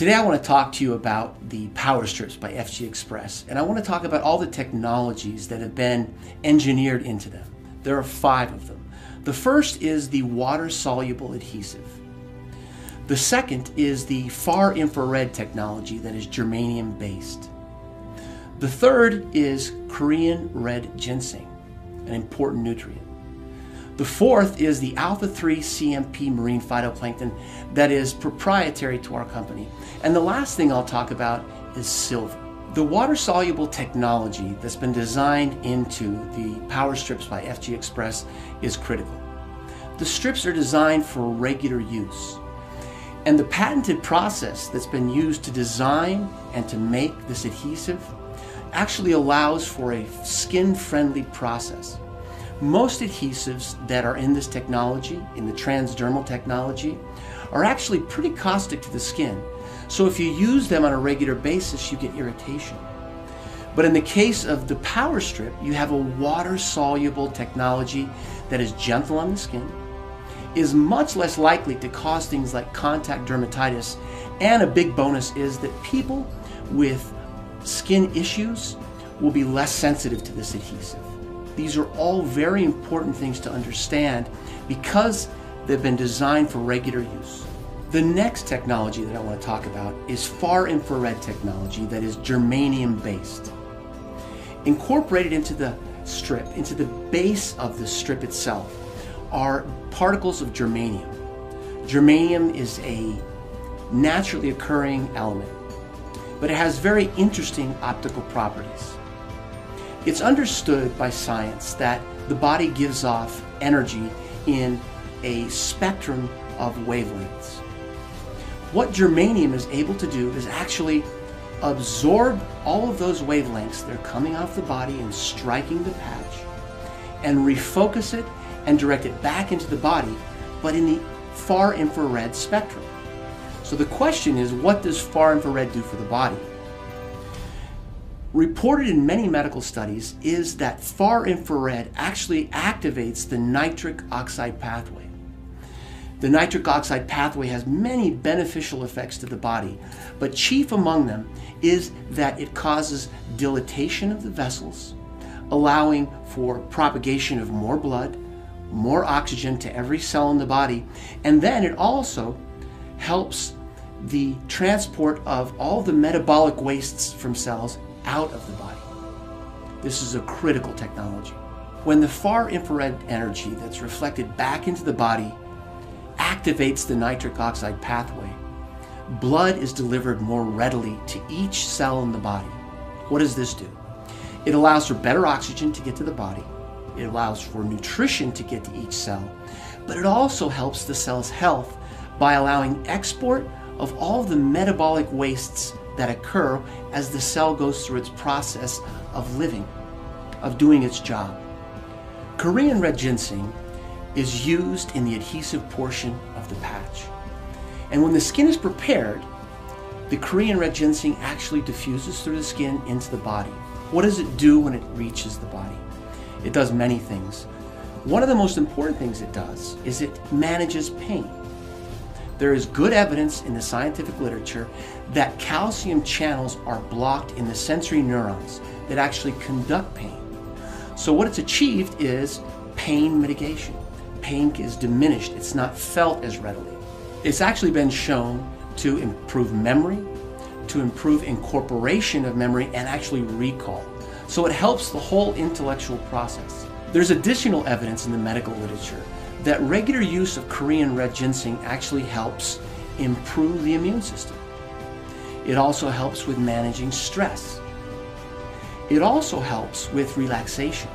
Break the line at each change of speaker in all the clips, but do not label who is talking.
Today I want to talk to you about the PowerStrips by FGX, and I want to talk about all the technologies that have been engineered into them. There are 5 of them. The first is the water-soluble adhesive. The second is the far infrared technology that is germanium-based. The third is Korean red ginseng, an important nutrient. The fourth is the alpha-3 CMP marine phytoplankton that is proprietary to our company. And the last thing I'll talk about is silver. The water-soluble technology that's been designed into the PowerStrips by FGX is critical. The strips are designed for regular use. And the patented process that's been used to design and to make this adhesive actually allows for a skin-friendly process. Most adhesives that are in this technology, in the transdermal technology, are actually pretty caustic to the skin. So if you use them on a regular basis, you get irritation. But in the case of the PowerStrip, you have a water-soluble technology that is gentle on the skin, is much less likely to cause things like contact dermatitis, and a big bonus is that people with skin issues will be less sensitive to this adhesive. These are all very important things to understand because they've been designed for regular use. The next technology that I want to talk about is far infrared technology that is germanium based. Incorporated into the strip, into the base of the strip itself, are particles of germanium. Germanium is a naturally occurring element, but it has very interesting optical properties. It's understood by science that the body gives off energy in a spectrum of wavelengths. What germanium is able to do is actually absorb all of those wavelengths that are coming off the body and striking the patch and refocus it and direct it back into the body, but in the far infrared spectrum. So the question is, what does far infrared do for the body? Reported in many medical studies is that far infrared actually activates the nitric oxide pathway. The nitric oxide pathway has many beneficial effects to the body, but chief among them is that it causes dilatation of the vessels, allowing for propagation of more blood, more oxygen to every cell in the body, and then it also helps the transport of all the metabolic wastes from cells out of the body. This is a critical technology. When the far infrared energy that's reflected back into the body activates the nitric oxide pathway, blood is delivered more readily to each cell in the body. What does this do? It allows for better oxygen to get to the body. It allows for nutrition to get to each cell, but it also helps the cell's health by allowing export of all the metabolic wastes that occur as the cell goes through its process of living, of doing its job. Korean red ginseng is used in the adhesive portion of the patch. And when the skin is prepared, the Korean red ginseng actually diffuses through the skin into the body. What does it do when it reaches the body? It does many things. One of the most important things it does is it manages pain. There is good evidence in the scientific literature that calcium channels are blocked in the sensory neurons that actually conduct pain. So what it's achieved is pain mitigation. Pain is diminished. It's not felt as readily. It's actually been shown to improve memory, to improve incorporation of memory, and actually recall. So it helps the whole intellectual process. There's additional evidence in the medical literature that regular use of Korean red ginseng actually helps improve the immune system. It also helps with managing stress. It also helps with relaxation.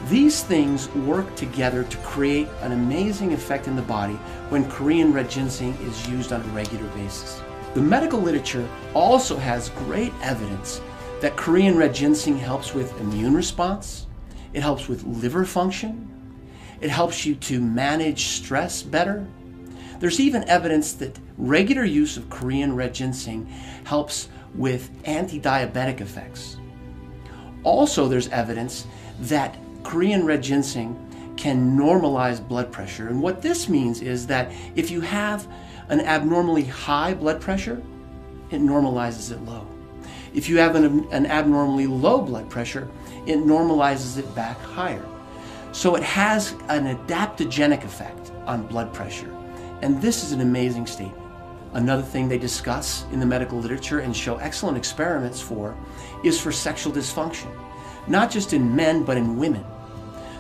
These things work together to create an amazing effect in the body when Korean red ginseng is used on a regular basis. The medical literature also has great evidence that Korean red ginseng helps with immune response, it helps with liver function, it helps you to manage stress better. There's even evidence that regular use of Korean red ginseng helps with anti-diabetic effects. Also, there's evidence that Korean red ginseng can normalize blood pressure. And what this means is that if you have an abnormally high blood pressure, it normalizes it low. If you have an abnormally low blood pressure, it normalizes it back higher. So it has an adaptogenic effect on blood pressure. And this is an amazing statement. Another thing they discuss in the medical literature and show excellent experiments for is for sexual dysfunction, not just in men, but in women.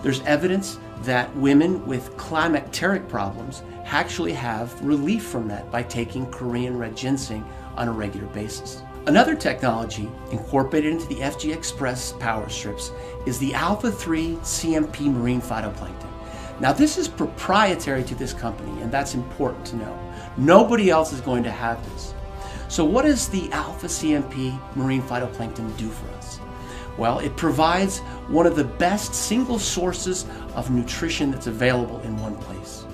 There's evidence that women with climacteric problems actually have relief from that by taking Korean red ginseng on a regular basis. Another technology incorporated into the FGX PowerStrips is the alpha-3 CMP marine phytoplankton. Now this is proprietary to this company, and that's important to know. Nobody else is going to have this. So what does the alpha CMP marine phytoplankton do for us? Well, it provides one of the best single sources of nutrition that's available in one place.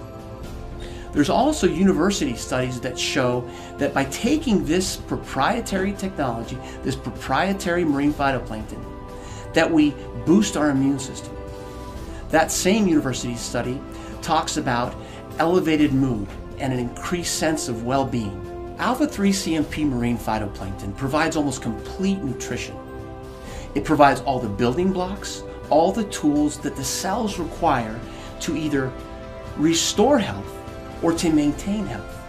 There's also university studies that show that by taking this proprietary technology, this proprietary marine phytoplankton, that we boost our immune system. That same university study talks about elevated mood and an increased sense of well-being. Alpha-3 CMP marine phytoplankton provides almost complete nutrition. It provides all the building blocks, all the tools that the cells require to either restore health or to maintain health.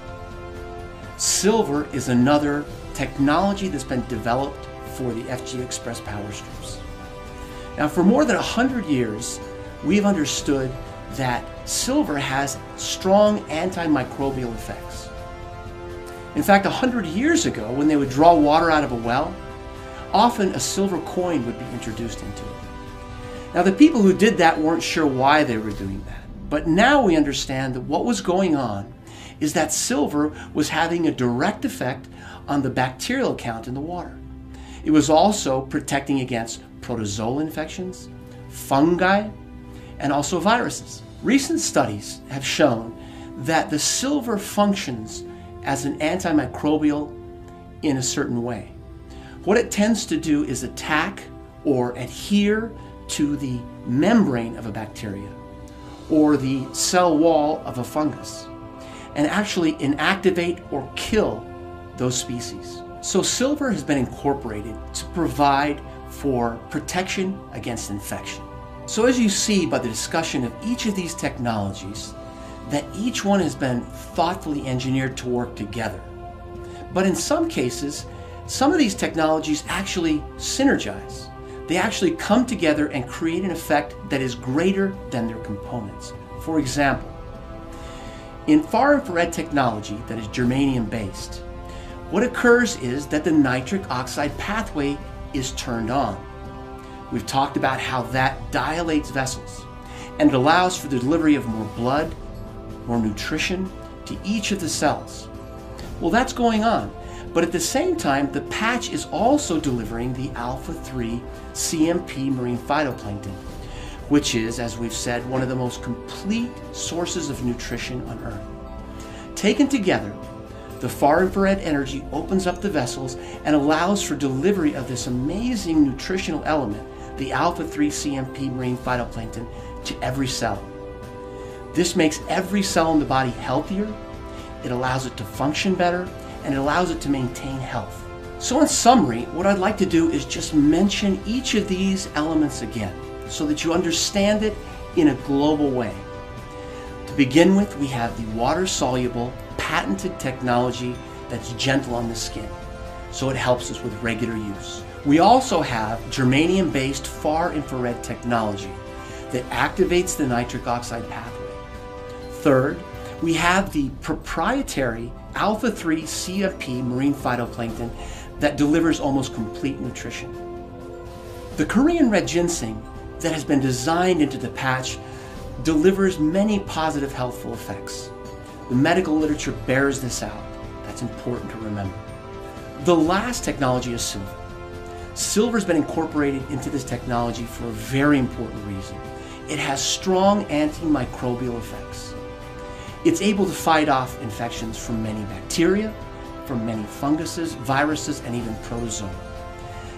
Silver is another technology that's been developed for the FGX PowerStrips. Now, for more than 100 years, we've understood that silver has strong antimicrobial effects. In fact, 100 years ago, when they would draw water out of a well, often a silver coin would be introduced into it. Now, the people who did that weren't sure why they were doing that. But now we understand that what was going on is that silver was having a direct effect on the bacterial count in the water. It was also protecting against protozoal infections, fungi, and also viruses. Recent studies have shown that the silver functions as an antimicrobial in a certain way. What it tends to do is attack or adhere to the membrane of a bacteria or the cell wall of a fungus and actually inactivate or kill those species. So silver has been incorporated to provide for protection against infection. So as you see by the discussion of each of these technologies, that each one has been thoughtfully engineered to work together. But in some cases, some of these technologies actually synergize. They actually come together and create an effect that is greater than their components. For example, in far infrared technology that is germanium based, what occurs is that the nitric oxide pathway is turned on. We've talked about how that dilates vessels and it allows for the delivery of more blood, more nutrition to each of the cells. Well, that's going on, but at the same time, the patch is also delivering the alpha-3 CMP marine phytoplankton, which is, as we've said, one of the most complete sources of nutrition on Earth. Taken together, the far infrared energy opens up the vessels and allows for delivery of this amazing nutritional element, the alpha-3 CMP marine phytoplankton, to every cell. This makes every cell in the body healthier, it allows it to function better, and it allows it to maintain health. So in summary, what I'd like to do is just mention each of these elements again so that you understand it in a global way. To begin with, we have the water-soluble, patented technology that's gentle on the skin, so it helps us with regular use. We also have germanium-based far infrared technology that activates the nitric oxide pathway. Third, we have the proprietary alpha-3 CMP marine phytoplankton that delivers almost complete nutrition. The Korean red ginseng that has been designed into the patch delivers many positive healthful effects. The medical literature bears this out. That's important to remember. The last technology is silver. Silver has been incorporated into this technology for a very important reason. It has strong antimicrobial effects. It's able to fight off infections from many bacteria, from many funguses, viruses, and even protozoa.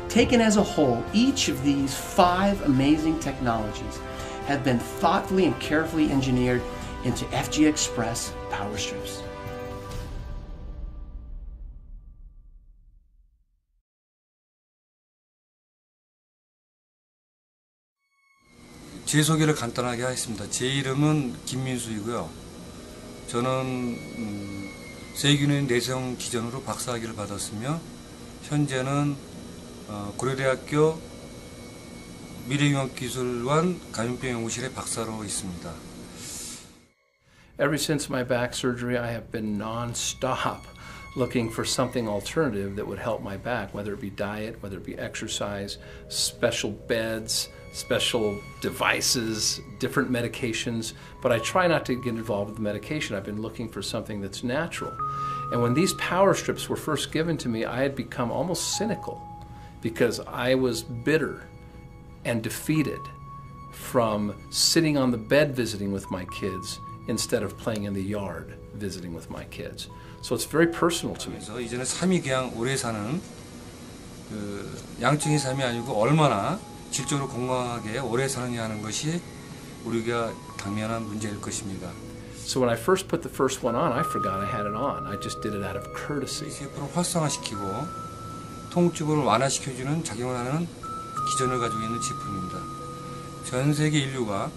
Taken as a whole, each of these 5 amazing technologies have been thoughtfully and carefully engineered into FGX PowerStrips.
제 소개를 간단하게 하겠습니다. 제 이름은 김민수이고요. 저는 세균의 내성 기전으로 박사학위를 받았으며 현재는 고려대학교 미래융합기술원 감염병 연구실의 박사로 있습니다.
Ever since my back surgery, I have been non-stop looking for something alternative that would help my back, whether it be diet, whether it be exercise, special beds, special devices, different medications, but I try not to get involved with the medication. I've been looking for something that's natural. And when these PowerStrips were first given to me, I had become almost cynical because I was bitter and defeated from sitting on the bed visiting with my kids instead of playing in the yard visiting with my kids. So it's very personal to me.
그래서 이제는 삶이 그냥 오래 사는 양적인 삶이 아니고 얼마나 질적으로 건강하게 오래 사느냐 하는 것이 우리가 당면한 문제일 것입니다.
So when I first put the first one on, I forgot I had it on. I just did it out of courtesy.
세포를 활성화시키고 통증을 완화시켜주는 작용을 하는 기전을 가지고 있는 제품입니다. 전 세계 인류가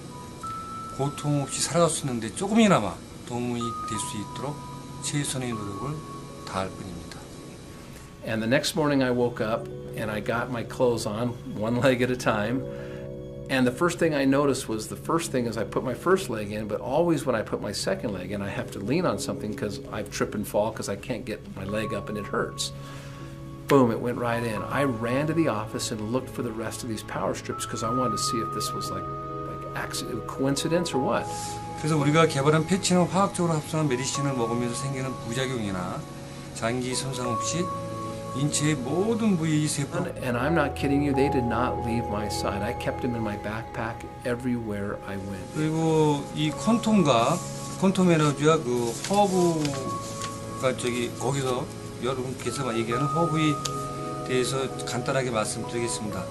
고통 없이 살아갈 수 있는데 조금이나마 도움이 될 수 있도록 최선의 노력을 다할 뿐입니다.
And the next morning I woke up and I got my clothes on, one leg at a time. And the first thing I noticed was the first thing is I put my first leg in, but always when I put my second leg in, I have to lean on something because I trip and fall because I can't get my leg up and it hurts. Boom, it went right in. I ran to the office and looked for the rest of these PowerStrips because I wanted to see if this was like accident, coincidence or what.
그래서 우리가 개발한 패치는 화학적으로 합성한 메디신을 먹으면서 생기는 부작용이나 장기 손상 없이 인체의 모든 부위 세포.
And I'm not kidding you, they did not leave my side. I kept them in my backpack everywhere I went.
그리고 이 콘텀 에너지와 그 허브가 거기서 여러분께서 얘기하는 허브에 대해서 간단하게 말씀드리겠습니다.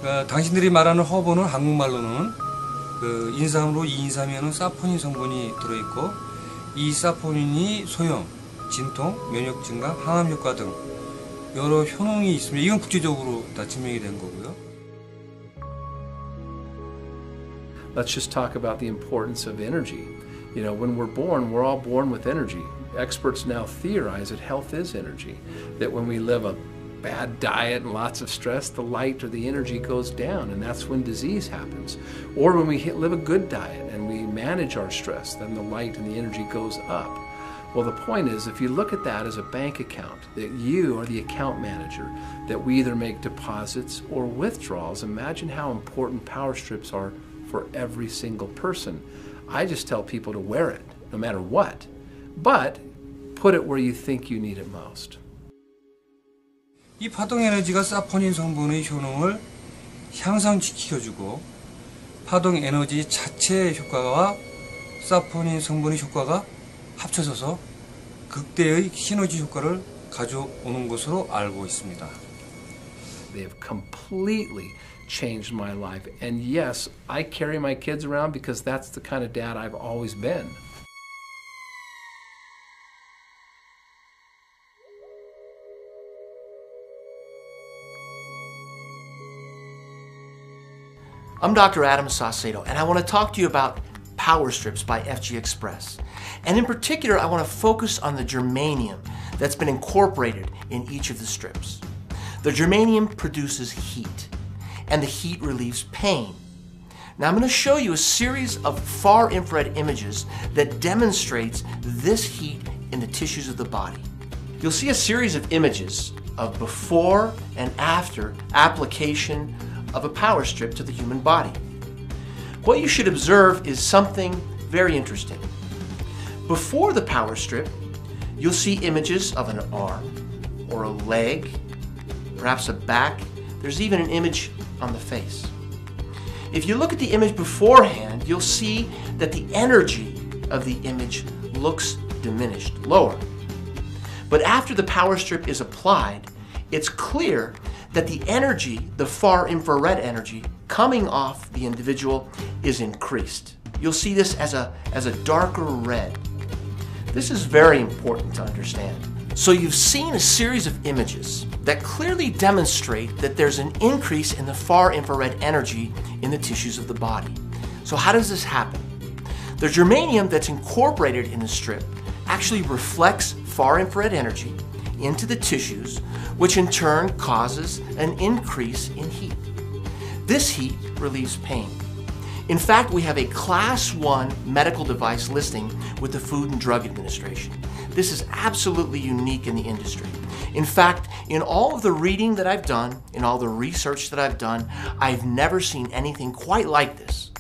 그러니까 당신들이 말하는 허브는 한국말로는 그 인삼으로 이인삼에는 사포닌 성분이 들어있고 이 사포닌이 소염, 진통, 면역 증가, 항암 효과 등 여러 효능이 있습니다. 이건 국제적으로 다 증명이 된 거고요.
Let's just talk about the importance of energy. You know, when we're born, we're all born with energy. Experts now theorize that health is energy, that when we live a bad diet and lots of stress, the light or the energy goes down, and that's when disease happens. Or when we live a good diet and we manage our stress, then the light and the energy goes up. Well, the point is, if you look at that as a bank account, that you are the account manager, that we either make deposits or withdrawals, imagine how important PowerStrips are for every single person. I just tell people to wear it, no matter what, but put it where you think you need it most.
이 파동 에너지가 사포닌 성분의 효능을 향상시켜주고 파동 에너지 자체의 효과와 사포닌 성분의 효과가 합쳐져서 극대의 시너지 효과를 가져오는 것으로 알고 있습니다.
They have completely changed my life. And yes, I carry my kids around because that's the kind of dad I've always been.
I'm Dr. Adam Saucedo, and I want to talk to you about PowerStrips by FGX. And in particular, I want to focus on the germanium that's been incorporated in each of the strips. The germanium produces heat, and the heat relieves pain. Now I'm going to show you a series of far infrared images that demonstrates this heat in the tissues of the body. You'll see a series of images of before and after application of a PowerStrip to the human body. What you should observe is something very interesting. Before the PowerStrip, you'll see images of an arm or a leg, perhaps a back. There's even an image on the face. If you look at the image beforehand, you'll see that the energy of the image looks diminished, lower. But after the PowerStrip is applied, it's clear that the energy, the far infrared energy, coming off the individual is increased. You'll see this as a darker red. This is very important to understand. So you've seen a series of images that clearly demonstrate that there's an increase in the far infrared energy in the tissues of the body. So how does this happen? The germanium that's incorporated in the strip actually reflects far infrared energy into the tissues, which in turn causes an increase in heat. This heat relieves pain. In fact, we have a Class 1 medical device listing with the Food and Drug Administration. This is absolutely unique in the industry. In fact, in all of the reading that I've done, in all the research that I've done, I've never seen anything quite like this.